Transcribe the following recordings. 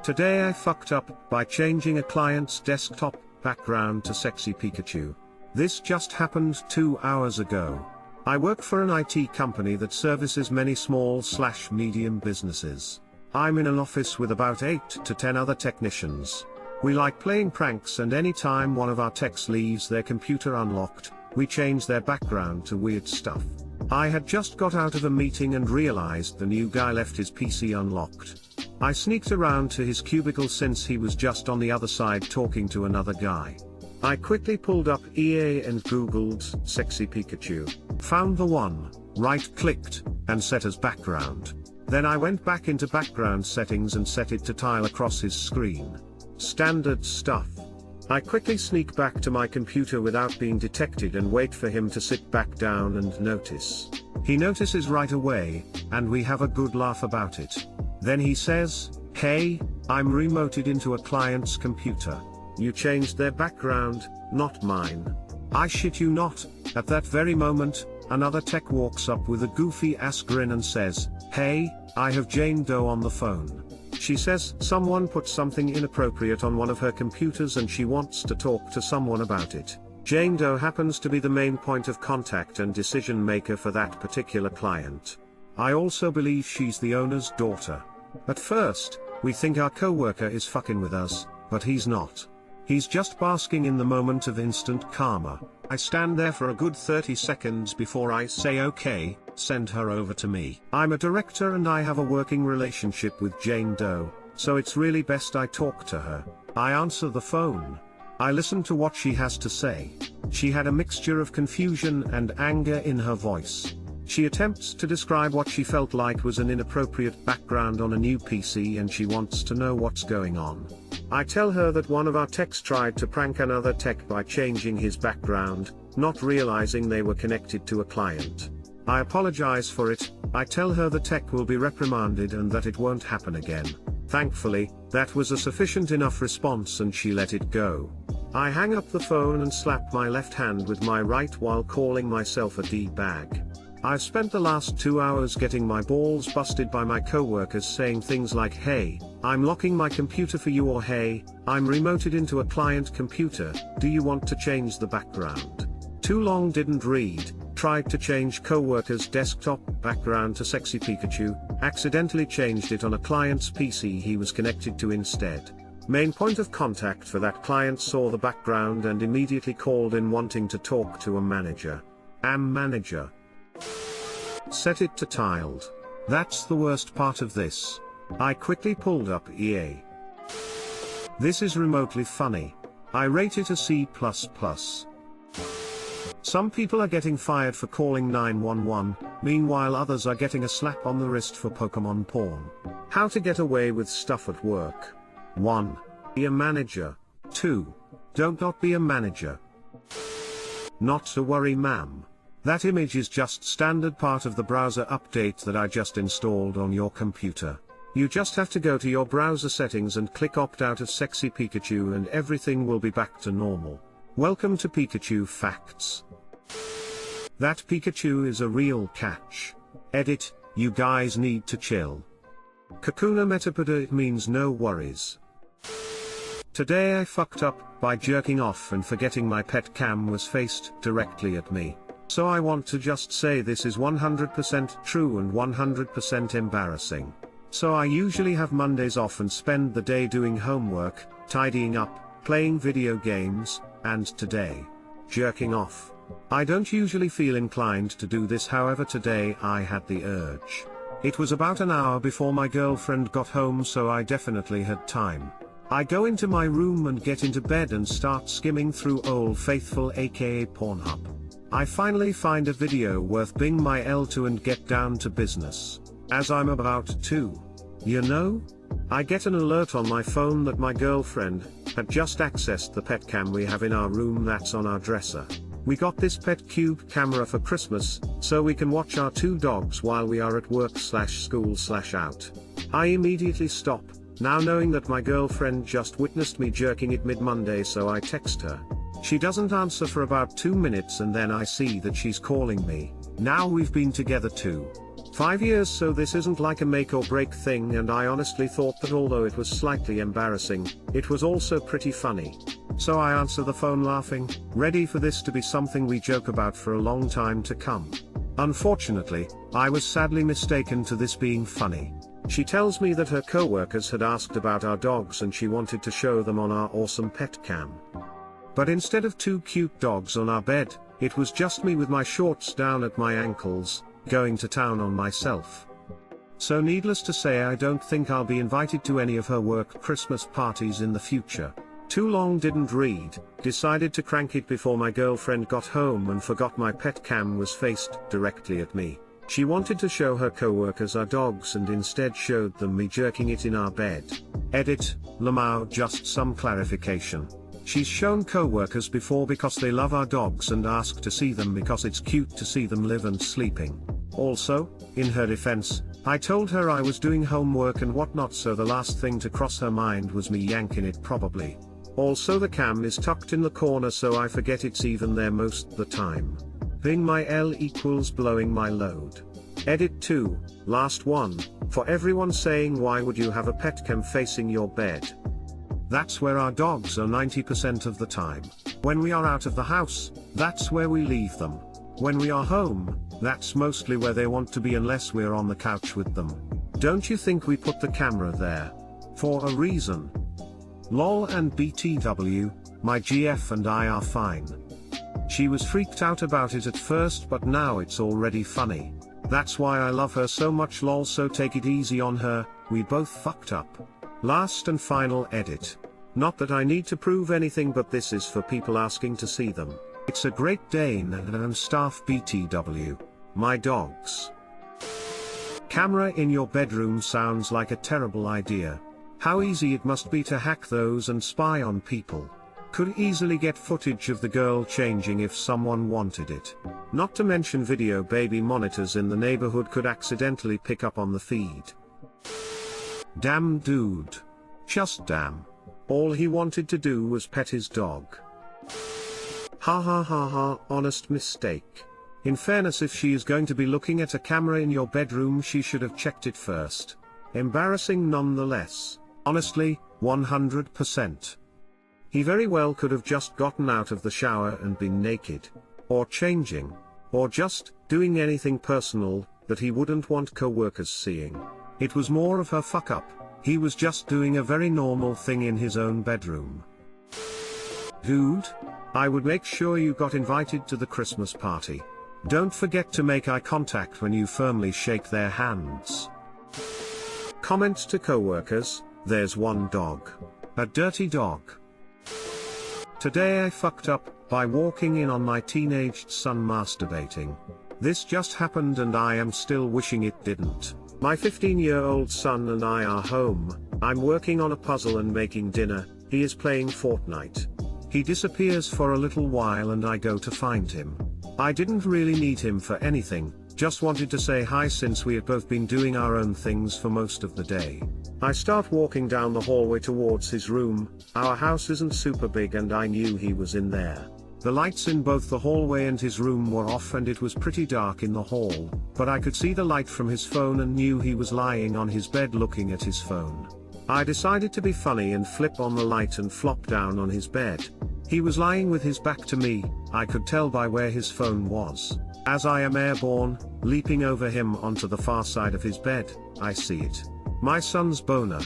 Today I fucked up by changing a client's desktop background to sexy Pikachu. This just happened 2 hours ago. I work for an IT company that services many small/medium businesses. I'm in an office with about 8 to 10 other technicians. We like playing pranks, and anytime one of our techs leaves their computer unlocked, we change their background to weird stuff. I had just got out of a meeting and realized the new guy left his PC unlocked. I sneaked around to his cubicle since he was just on the other side talking to another guy. I quickly pulled up EA and googled sexy Pikachu, found the one, right-clicked, and set as background. Then I went back into background settings and set it to tile across his screen. Standard stuff. I quickly sneak back to my computer without being detected and wait for him to sit back down and notice. He notices right away, and we have a good laugh about it. Then he says, "Hey, I'm remoted into a client's computer. You changed their background, not mine." I shit you not, at that very moment, another tech walks up with a goofy ass grin and says, "Hey, I have Jane Doe on the phone. She says someone put something inappropriate on one of her computers and she wants to talk to someone about it." Jane Doe happens to be the main point of contact and decision maker for that particular client. I also believe she's the owner's daughter. At first, we think our coworker is fucking with us, but he's not. He's just basking in the moment of instant karma. I stand there for a good 30 seconds before I say, "Okay, send her over to me." I'm a director and I have a working relationship with Jane Doe, so it's really best I talk to her. I answer the phone. I listen to what she has to say. She had a mixture of confusion and anger in her voice. She attempts to describe what she felt like was an inappropriate background on a new PC and she wants to know what's going on. I tell her that one of our techs tried to prank another tech by changing his background, not realizing they were connected to a client. I apologize for it. I tell her the tech will be reprimanded and that it won't happen again. Thankfully, that was a sufficient enough response and she let it go. I hang up the phone and slap my left hand with my right while calling myself a D-bag. I've spent the last 2 hours getting my balls busted by my coworkers saying things like, "Hey, I'm locking my computer for you," or "Hey, I'm remoted into a client computer, do you want to change the background?" Too long didn't read, tried to change coworker's desktop background to sexy Pikachu, accidentally changed it on a client's PC he was connected to instead. Main point of contact for that client saw the background and immediately called in wanting to talk to a manager. Manager. Set it to tiled. That's the worst part of this. I quickly pulled up EA. This is remotely funny. I rate it a C++. Some people are getting fired for calling 911, meanwhile others are getting a slap on the wrist for Pokemon porn. How to get away with stuff at work. 1. Be a manager. 2. Don't not be a manager. Not to worry, ma'am. That image is just standard part of the browser update that I just installed on your computer. You just have to go to your browser settings and click opt out of sexy Pikachu and everything will be back to normal. Welcome to Pikachu Facts. That Pikachu is a real catch. Edit, you guys need to chill. Kakuna Metapoda, it means no worries. Today I fucked up by jerking off and forgetting my pet cam was faced directly at me. So I want to just say this is 100% true and 100% embarrassing. So I usually have Mondays off and spend the day doing homework, tidying up, playing video games, and today, jerking off. I don't usually feel inclined to do this, however today I had the urge. It was about an hour before my girlfriend got home, so I definitely had time. I go into my room and get into bed and start skimming through Old Faithful aka Pornhub. I finally find a video worth being my L to and get down to business. As I'm about to, I get an alert on my phone that my girlfriend had just accessed the pet cam we have in our room that's on our dresser. We got this pet cube camera for Christmas, so we can watch our 2 dogs while we are at work/school/out. I immediately stop, now knowing that my girlfriend just witnessed me jerking it mid-Monday, so I text her. She doesn't answer for about 2 minutes and then I see that she's calling me. Now we've been together 2 5 years, so this isn't like a make or break thing, and I honestly thought that although it was slightly embarrassing, it was also pretty funny. So I answer the phone laughing, ready for this to be something we joke about for a long time to come. Unfortunately, I was sadly mistaken to this being funny. She tells me that her co-workers had asked about our dogs and she wanted to show them on our awesome pet cam. But instead of 2 cute dogs on our bed, it was just me with my shorts down at my ankles, going to town on myself. So needless to say, I don't think I'll be invited to any of her work Christmas parties in the future. Too long didn't read, decided to crank it before my girlfriend got home and forgot my pet cam was faced directly at me. She wanted to show her co-workers our dogs and instead showed them me jerking it in our bed. Edit, Lamau, just some clarification. She's shown co-workers before because they love our dogs and ask to see them because it's cute to see them live and sleeping. Also, in her defense, I told her I was doing homework and whatnot, so the last thing to cross her mind was me yanking it probably. Also the cam is tucked in the corner so I forget it's even there most the time. Bing my L equals blowing my load. Edit 2, last one, for everyone saying why would you have a pet cam facing your bed? That's where our dogs are 90% of the time. When we are out of the house, that's where we leave them. When we are home, that's mostly where they want to be unless we're on the couch with them. Don't you think we put the camera there? For a reason. LOL and BTW, my GF and I are fine. She was freaked out about it at first, but now it's already funny. That's why I love her so much, lol, so take it easy on her, we both fucked up. Last and final edit. Not that I need to prove anything, but this is for people asking to see them. It's a Great Dane and staff BTW. My dogs. Camera in your bedroom sounds like a terrible idea. How easy it must be to hack those and spy on people. Could easily get footage of the girl changing if someone wanted it. Not to mention video baby monitors in the neighborhood could accidentally pick up on the feed. Damn dude. Just damn. All he wanted to do was pet his dog. Ha ha ha ha, honest mistake. In fairness, if she is going to be looking at a camera in your bedroom, she should have checked it first. Embarrassing nonetheless. Honestly, 100%. He very well could have just gotten out of the shower and been naked. Or changing. Or just doing anything personal that he wouldn't want co-workers seeing. It was more of her fuck up. He was just doing a very normal thing in his own bedroom. Dude, I would make sure you got invited to the Christmas party. Don't forget to make eye contact when you firmly shake their hands. Comment to co-workers, there's one dog. A dirty dog. Today I fucked up by walking in on my teenaged son masturbating. This just happened and I am still wishing it didn't. My 15-year-old son and I are home. I'm working on a puzzle and making dinner. He is playing Fortnite. He disappears for a little while and I go to find him. I didn't really need him for anything, just wanted to say hi since we had both been doing our own things for most of the day. I start walking down the hallway towards his room. Our house isn't super big and I knew he was in there. The lights in both the hallway and his room were off and it was pretty dark in the hall, but I could see the light from his phone and knew he was lying on his bed looking at his phone. I decided to be funny and flip on the light and flop down on his bed. He was lying with his back to me, I could tell by where his phone was. As I am airborne, leaping over him onto the far side of his bed, I see it. My son's boner.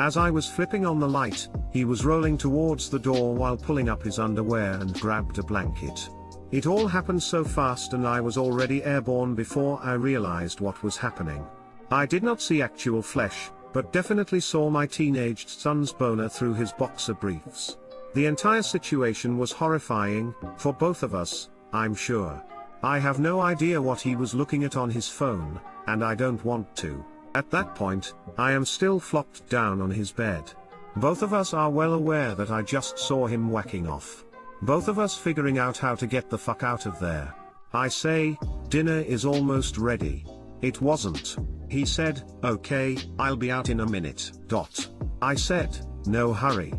As I was flipping on the light, he was rolling towards the door while pulling up his underwear and grabbed a blanket. It all happened so fast and I was already airborne before I realized what was happening. I did not see actual flesh, but definitely saw my teenaged son's boner through his boxer briefs. The entire situation was horrifying, for both of us, I'm sure. I have no idea what he was looking at on his phone, and I don't want to. At that point, I am still flopped down on his bed. Both of us are well aware that I just saw him whacking off. Both of us figuring out how to get the fuck out of there. I say, dinner is almost ready. It wasn't. He said, okay, I'll be out in a minute. I said, no hurry.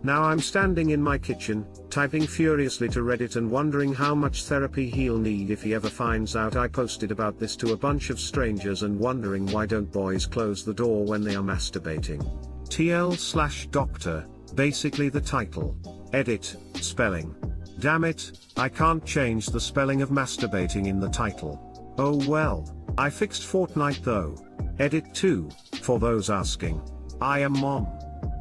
Now I'm standing in my kitchen, typing furiously to Reddit and wondering how much therapy he'll need if he ever finds out I posted about this to a bunch of strangers, and wondering why don't boys close the door when they are masturbating. TL/doctor, basically the title. Edit, spelling. Damn it, I can't change the spelling of masturbating in the title. Oh well, I fixed Fortnite though. Edit 2, for those asking. I am mom.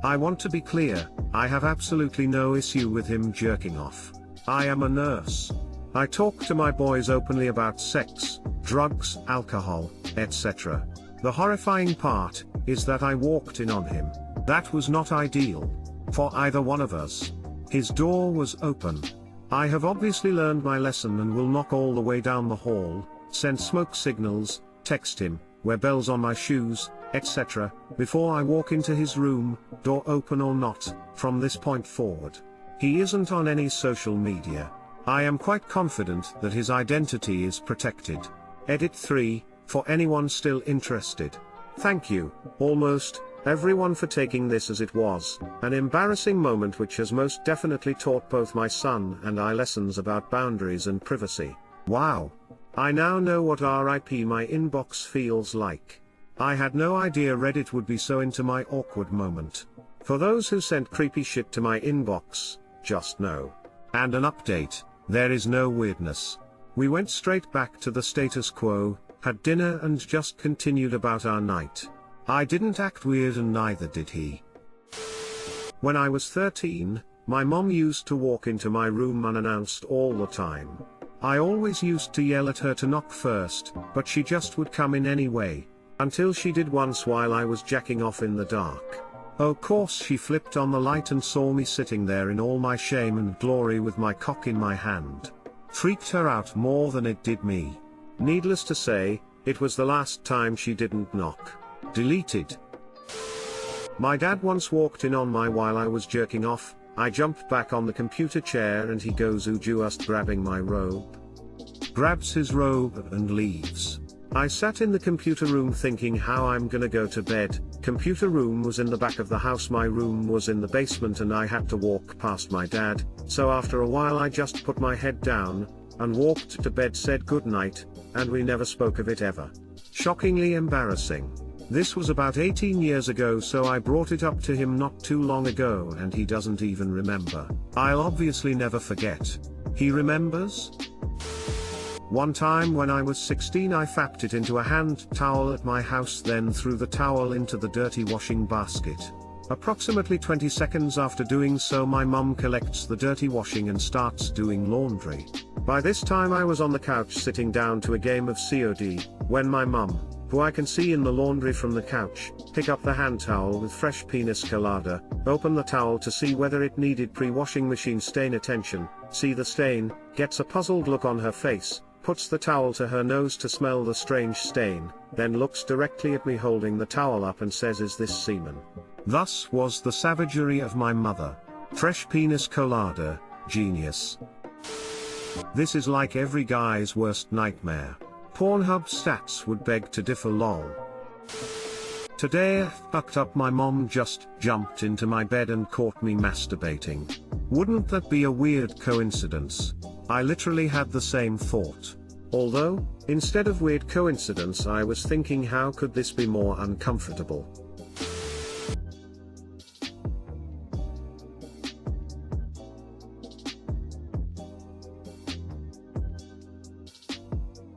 I want to be clear, I have absolutely no issue with him jerking off. I am a nurse. I talk to my boys openly about sex, drugs, alcohol, etc. The horrifying part is that I walked in on him. That was not ideal for either one of us. His door was open. I have obviously learned my lesson and will knock all the way down the hall, send smoke signals, text him, wear bells on my shoes, etc., before I walk into his room, door open or not, from this point forward. He isn't on any social media. I am quite confident that his identity is protected. Edit 3, for anyone still interested. Thank you, almost, everyone, for taking this as it was, an embarrassing moment which has most definitely taught both my son and I lessons about boundaries and privacy. Wow. I now know what RIP my inbox feels like. I had no idea Reddit would be so into my awkward moment. For those who sent creepy shit to my inbox, just know. And an update, there is no weirdness. We went straight back to the status quo, had dinner and just continued about our night. I didn't act weird and neither did he. When I was 13, my mom used to walk into my room unannounced all the time. I always used to yell at her to knock first, but she just would come in anyway. Until she did once while I was jacking off in the dark. Of course she flipped on the light and saw me sitting there in all my shame and glory with my cock in my hand. Freaked her out more than it did me. Needless to say, it was the last time she didn't knock. Deleted. My dad once walked in on my while I was jerking off. I jumped back on the computer chair and he goes, "Ooh, just grabbing my robe." Grabs his robe and leaves. I sat in the computer room thinking how I'm gonna go to bed. Computer room was in the back of the house, my room was in the basement and I had to walk past my dad, so after a while I just put my head down, and walked to bed, said good night, and we never spoke of it ever. Shockingly embarrassing. This was about 18 years ago, so I brought it up to him not too long ago and he doesn't even remember. I'll obviously never forget. He remembers? One time when I was 16 I fapped it into a hand towel at my house, then threw the towel into the dirty washing basket. Approximately 20 seconds after doing so my mum collects the dirty washing and starts doing laundry. By this time I was on the couch sitting down to a game of COD, when my mum, who I can see in the laundry from the couch, pick up the hand towel with fresh penis colada, open the towel to see whether it needed pre-washing machine stain attention, see the stain, gets a puzzled look on her face, puts the towel to her nose to smell the strange stain, then looks directly at me holding the towel up and says, "Is this semen?" Thus was the savagery of my mother. Fresh penis colada, genius. This is like every guy's worst nightmare. Pornhub stats would beg to differ, lol. Today I fucked up, my mom just jumped into my bed and caught me masturbating. Wouldn't that be a weird coincidence? I literally had the same thought. Although, instead of weird coincidence I was thinking how could this be more uncomfortable?